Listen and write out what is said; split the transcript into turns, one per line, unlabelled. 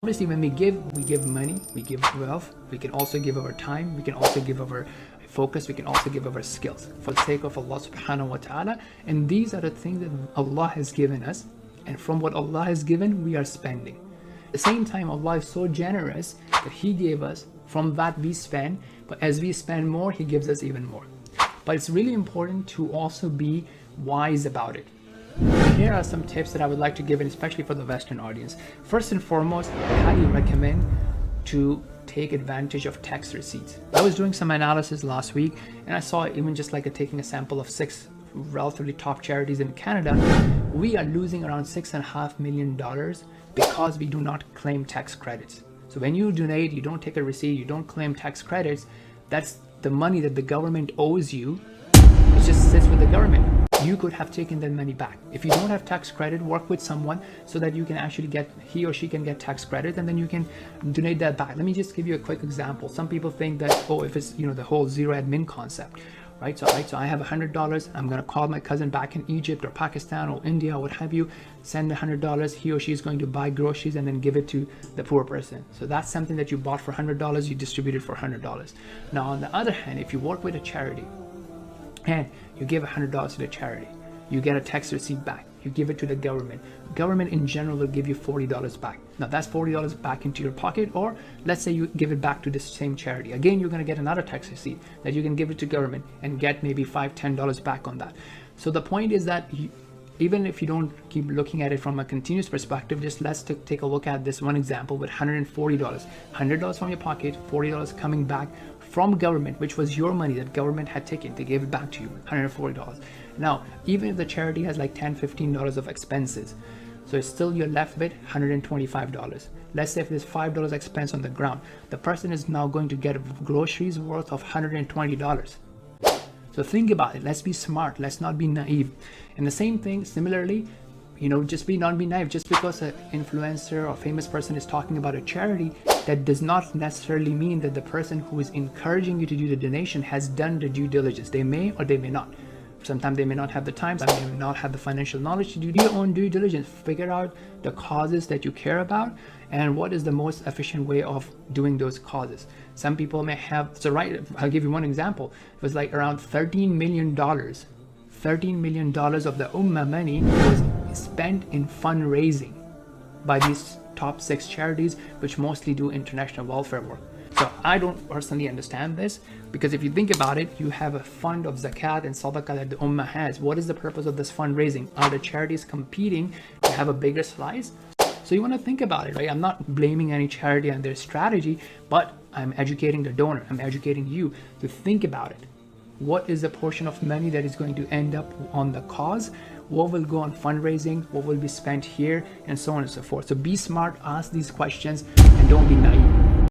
Obviously, when we give money, we give wealth, we can also give our time, we can also give our focus, we can also give our skills for the sake of Allah subhanahu wa ta'ala. And these are the things that Allah has given us. And from what Allah has given, we are spending. At the same time, Allah is so generous that He gave us, from that we spend, but as we spend more, He gives us even more. But it's really important to also be wise about it. Here are some tips that I would like to give, and especially for the Western audience. First and foremost, I highly recommend to take advantage of tax receipts. I was doing some analysis last week, and I saw even just like taking a sample of 6 relatively top charities in Canada, we are losing around $6.5 million because we do not claim tax credits. So when you donate, you don't take a receipt, you don't claim tax credits, that's the money that the government owes you. It just sits with the government. You could have taken that money back. If you don't have tax credit, work with someone so that you can actually get, he or she can get tax credit, and then you can donate that back. Let me just give you a quick example. Some people think that, oh, if it's, the whole zero admin concept, right? So I have $100. I'm gonna call my cousin back in Egypt or Pakistan or India or what have you, send $100. He or she is going to buy groceries and then give it to the poor person. So that's something that you bought for $100, you distributed for $100. Now, on the other hand, if you work with a charity, and you give $100 to the charity, you get a tax receipt back, you give it to the government. Government in general will give you $40 back. Now that's $40 back into your pocket, or let's say you give it back to this same charity. Again, you're gonna get another tax receipt that you can give it to government and get maybe $5, $10 back on that. So the point is that even if you don't keep looking at it from a continuous perspective, just let's take a look at this one example with $140. $100 from your pocket, $40 coming back from government, which was your money that government had taken. They gave it back to you, $140. Now, even if the charity has like $10, $15 of expenses, so it's still you're left with $125. Let's say if there's $5 expense on the ground, the person is now going to get groceries worth of $120. So think about it. Let's be smart. Let's not be naive. And the same thing, similarly, not be naive. Just because an influencer or famous person is talking about a charity, that does not necessarily mean that the person who is encouraging you to do the donation has done the due diligence. They may or they may not. Sometimes they may not have the time, they may not have the financial knowledge to do your own due diligence. Figure out the causes that you care about and what is the most efficient way of doing those causes. Some people may have, I'll give you one example. It was like around $13 million. $13 million of the Ummah money was spent in fundraising by these top 6 charities, which mostly do international welfare work. So I don't personally understand this, because if you think about it, you have a fund of zakat and sadaqah that the ummah has. What is the purpose of this fundraising? Are the charities competing to have a bigger slice? So you want to think about it, right? I'm not blaming any charity and their strategy, but I'm educating the donor. I'm educating you to think about it. What is the portion of money that is going to end up on the cause? What will go on fundraising? What will be spent here? And so on and so forth. So be smart, ask these questions, and don't be naive.